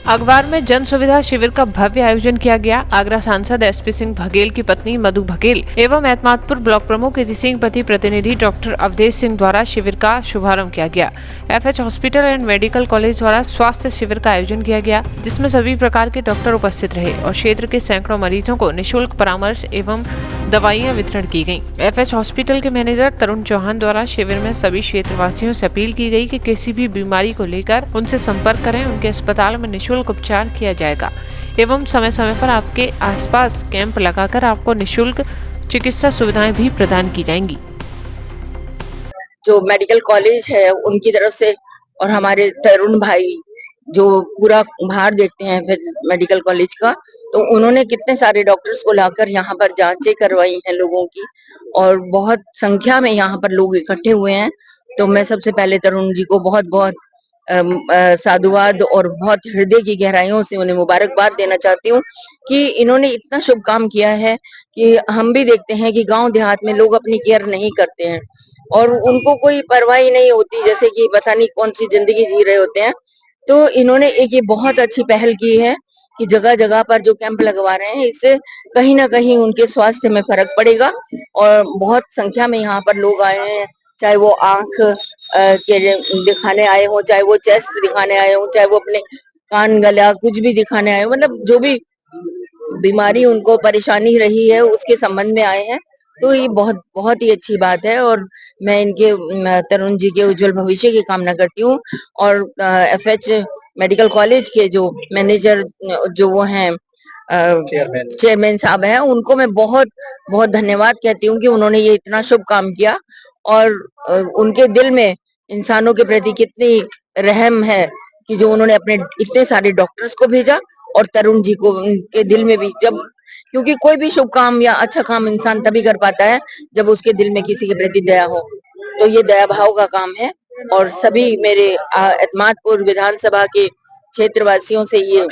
अखबार में जन सुविधा शिविर का भव्य आयोजन किया गया। आगरा सांसद एसपी सिंह बघेल की पत्नी मधु बघेल एवं एतमादपुर ब्लॉक प्रमुख इति सिंह पति प्रतिनिधि डॉक्टर अवधेश सिंह द्वारा शिविर का शुभारंभ किया गया। FH hospital and medical college द्वारा स्वास्थ्य शिविर का आयोजन किया गया, जिसमें सभी प्रकार के डॉक्टर उपस्थित रहे और क्षेत्र के सैकड़ों मरीजों को निःशुल्क परामर्श एवं दवाइयां वितरण की गयी। एफएच हॉस्पिटल के मैनेजर तरुण चौहान द्वारा शिविर में सभी क्षेत्रवासियों से अपील की गई कि किसी भी बीमारी को लेकर उनसे संपर्क करें। उनके अस्पताल में निःशुल्क उपचार किया जाएगा एवं समय समय पर आपके आसपास कैंप लगाकर आपको निःशुल्क चिकित्सा सुविधाएं भी प्रदान की जाएंगी। जो मेडिकल कॉलेज है उनकी तरफ से और हमारे तरुण भाई जो पूरा बाहर देखते हैं फिर मेडिकल कॉलेज का, तो उन्होंने कितने सारे डॉक्टर्स को लाकर यहाँ पर जांचें करवाई हैं लोगों की और बहुत संख्या में यहाँ पर लोग इकट्ठे हुए हैं। तो मैं सबसे पहले तरुण जी को बहुत बहुत साधुवाद और बहुत हृदय की गहराइयों से उन्हें मुबारकबाद देना चाहती हूँ कि इन्होंने इतना शुभ काम किया है कि हम भी देखते हैं कि गांव देहात में लोग अपनी केयर नहीं करते हैं और उनको कोई परवाह ही नहीं होती, जैसे कि पता नहीं कौन सी जिंदगी जी रहे होते हैं। तो इन्होंने एक ये बहुत अच्छी पहल की है कि जगह जगह पर जो कैंप लगवा रहे हैं, इससे कहीं ना कहीं उनके स्वास्थ्य में फर्क पड़ेगा और बहुत संख्या में यहाँ पर लोग आए हैं, चाहे वो आंख के दिखाने आए हो, चाहे वो चेस्ट दिखाने आए हो, चाहे वो अपने कान गला कुछ भी दिखाने आए हो, मतलब जो भी बीमारी उनको परेशानी रही है उसके संबंध में आए हैं। तो ये बहुत बहुत ही अच्छी बात है और मैं इनके तरुण जी के उज्जवल भविष्य की कामना करती हूँ। और एफएच मेडिकल कॉलेज के जो मैनेजर जो वो हैं चेयरमैन साहब हैं, उनको मैं बहुत बहुत धन्यवाद कहती हूँ कि उन्होंने ये इतना शुभ काम किया और उनके दिल में इंसानों के प्रति कितनी रहम है कि जो उन्होंने अपने इतने सारे डॉक्टर्स को भेजा और तरुण जी को उनके दिल में भी, जब क्योंकि कोई भी शुभ काम या अच्छा काम इंसान तभी कर पाता है जब उसके दिल में किसी के प्रति दया हो, तो ये दया भाव का काम है। और सभी मेरे एतमादपुर विधानसभा के क्षेत्रवासियों से ये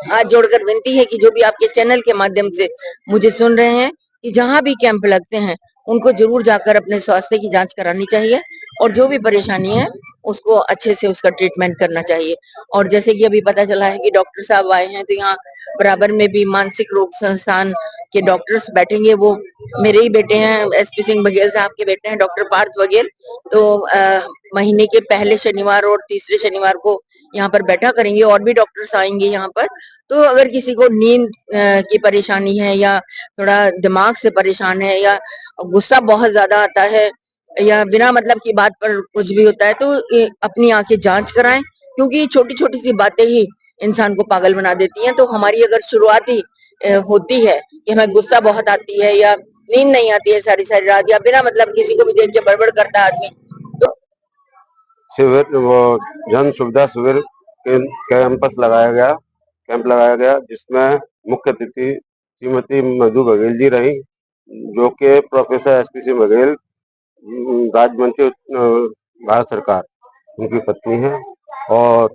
हाथ जोड़कर विनती है कि जो भी आपके चैनल के माध्यम से मुझे सुन रहे हैं कि जहां भी कैंप लगते हैं उनको जरूर जाकर अपने स्वास्थ्य की जांच करानी चाहिए और जो भी परेशानी है उसको अच्छे से उसका ट्रीटमेंट करना चाहिए। और जैसे कि अभी पता चला है कि डॉक्टर साहब आए हैं, तो यहाँ बराबर में भी मानसिक रोग संस्थान के डॉक्टर्स बैठेंगे, वो मेरे ही बेटे हैं, एसपी सिंह बघेल साहब के बेटे हैं डॉक्टर पार्थ बघेल। तो महीने के पहले शनिवार और तीसरे शनिवार को यहाँ पर बैठा करेंगे और भी डॉक्टर्स आएंगे यहाँ पर। तो अगर किसी को नींद की परेशानी है या थोड़ा दिमाग से परेशान है या गुस्सा बहुत ज्यादा आता है या बिना मतलब की बात पर कुछ भी होता है, तो अपनी आंखें जांच कराएं, क्योंकि छोटी छोटी सी बातें ही इंसान को पागल बना देती हैं। तो हमारी अगर शुरुआत ही होती है कि हमें गुस्सा बहुत आती है या नींद नहीं आती है सारी सारी रात या बिना मतलब किसी को भी देख के बड़बड़ करता है आदमी, तो शिविर वो जन सुविधा शिविर कैंप लगाया गया जिसमें मुख्य अतिथि श्रीमती मधु बघेल जी रही, जो कि प्रोफेसर एसपी सिंह बघेल राज्य मंत्री भारत सरकार उनकी पत्नी है। और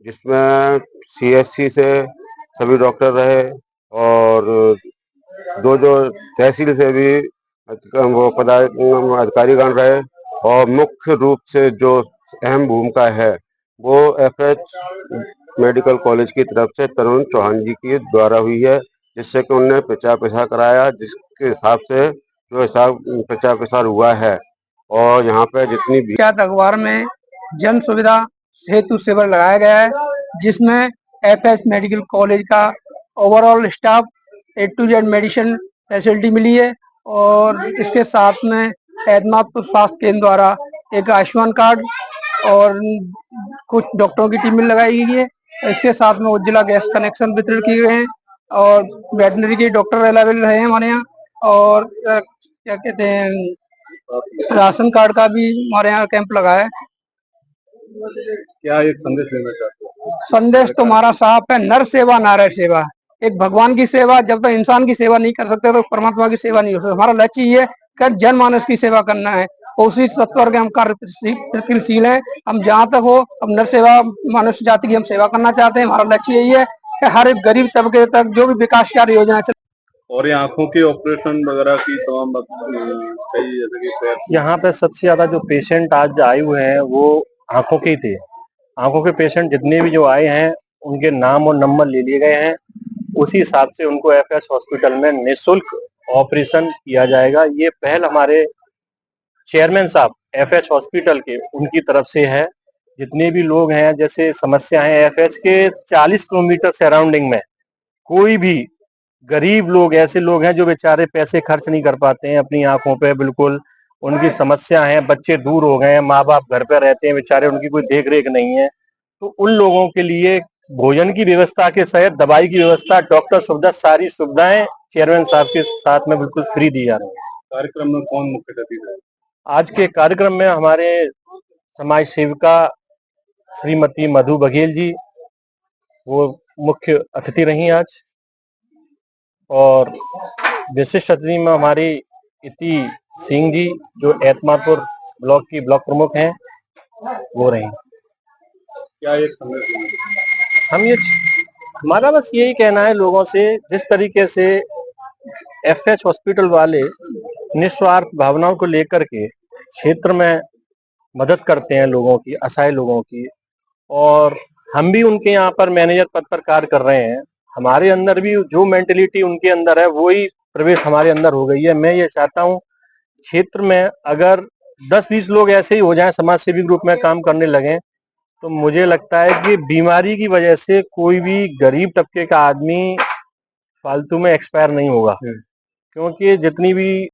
जिसमें सीएससी से सभी डॉक्टर रहे और दो जो तहसील से भी वो अधिकारीगण रहे और मुख्य रूप से जो अहम भूमिका है वो एफएच मेडिकल कॉलेज की तरफ से तरुण चौहान जी की द्वारा हुई है, जिससे कि उन्होंने प्रचार प्रसार कराया, जिसके हिसाब से जो हिसाब प्रचार प्रसार हुआ है। और यहाँ पे जितनी भी अखबार में जन सुविधा हेतु शिविर लगाया गया है, जिसमें एफएच मेडिकल कॉलेज का overall staff A to Z medicine facility मिली है और इसके साथ में एतमादपुर स्वास्थ्य केंद्र द्वारा एक आयुष्मान कार्ड और कुछ डॉक्टरों की टीम लगाई गई है। इसके साथ में उज्ज्वला गैस कनेक्शन वितरण किए गए हैं और वेटनरी के डॉक्टर अवेलेबल रहे हैं हमारे यहाँ। और क्या कहते हैं, राशन कार्ड का भी हमारे यहाँ कैंप लगा है। क्या एक संदेश देना चाहते हो? संदेश तो हमारा साफ है, नर सेवा नारायण सेवा। एक भगवान की सेवा, जब तक इंसान की सेवा नहीं कर सकते तो परमात्मा की सेवा नहीं हो सकती। हमारा लक्ष्य ये है जनमानस की सेवा करना है, उसी तत्पर के हम कार्यशील हैं। हम जहाँ तक हो हम नर सेवा मनुष्य जाति की हम सेवा करना चाहते हैं। हमारा लक्ष्य यही है कि हर एक गरीब तबके तक जो भी विकास कार्य योजना चल। और ये आंखों के ऑपरेशन वगैरह की तमाम यहाँ पे सबसे ज्यादा जो पेशेंट आज आए हुए हैं वो आंखों के ही थे। आंखों के पेशेंट जितने भी जो आए हैं उनके नाम और नंबर ले लिए गए हैं। उसी हिसाब से उनको एफएच हॉस्पिटल में निःशुल्क ऑपरेशन किया जाएगा। ये पहल हमारे चेयरमैन साहब एफएच हॉस्पिटल के उनकी तरफ से है। जितने भी लोग हैं, जैसे समस्या है एफएच के 40 किलोमीटर सराउंडिंग में, कोई भी गरीब लोग, ऐसे लोग हैं जो बेचारे पैसे खर्च नहीं कर पाते हैं अपनी आंखों पे, बिल्कुल उनकी समस्या है, बच्चे दूर हो गए हैं, माँ बाप घर पे रहते हैं बेचारे, उनकी कोई देख रेख नहीं है, तो उन लोगों के लिए भोजन की व्यवस्था के सहित दवाई की व्यवस्था, डॉक्टर सुविधा, सारी सुविधाएं चेयरमैन साहब के साथ में बिल्कुल फ्री दी जा रही है। कार्यक्रम में कौन मुख्य अतिथि है? आज के कार्यक्रम में हमारे समाज सेविका श्रीमती मधु बघेल जी वो मुख्य अतिथि रही आज, और विशिष्ट अतिथि में हमारी इति सिंह जी जो एतमादपुर ब्लॉक की ब्लॉक प्रमुख हैं वो रही। क्या एक संदेश देना? हम ये हमारा बस यही कहना है लोगों से, जिस तरीके से एफएच हॉस्पिटल वाले निस्वार्थ भावनाओं को लेकर के क्षेत्र में मदद करते हैं लोगों की, असहाय लोगों की, और हम भी उनके यहाँ पर मैनेजर पद पर कार्य कर रहे हैं। हमारे अंदर भी जो मेंटेलिटी उनके अंदर है वही प्रवेश हमारे अंदर हो गई है। मैं ये चाहता हूँ क्षेत्र में अगर 10-20 लोग ऐसे ही हो जाएं, समाज सेवी ग्रुप में काम करने लगे, तो मुझे लगता है कि बीमारी की वजह से कोई भी गरीब तबके का आदमी फालतू में एक्सपायर नहीं होगा। क्योंकि जितनी भी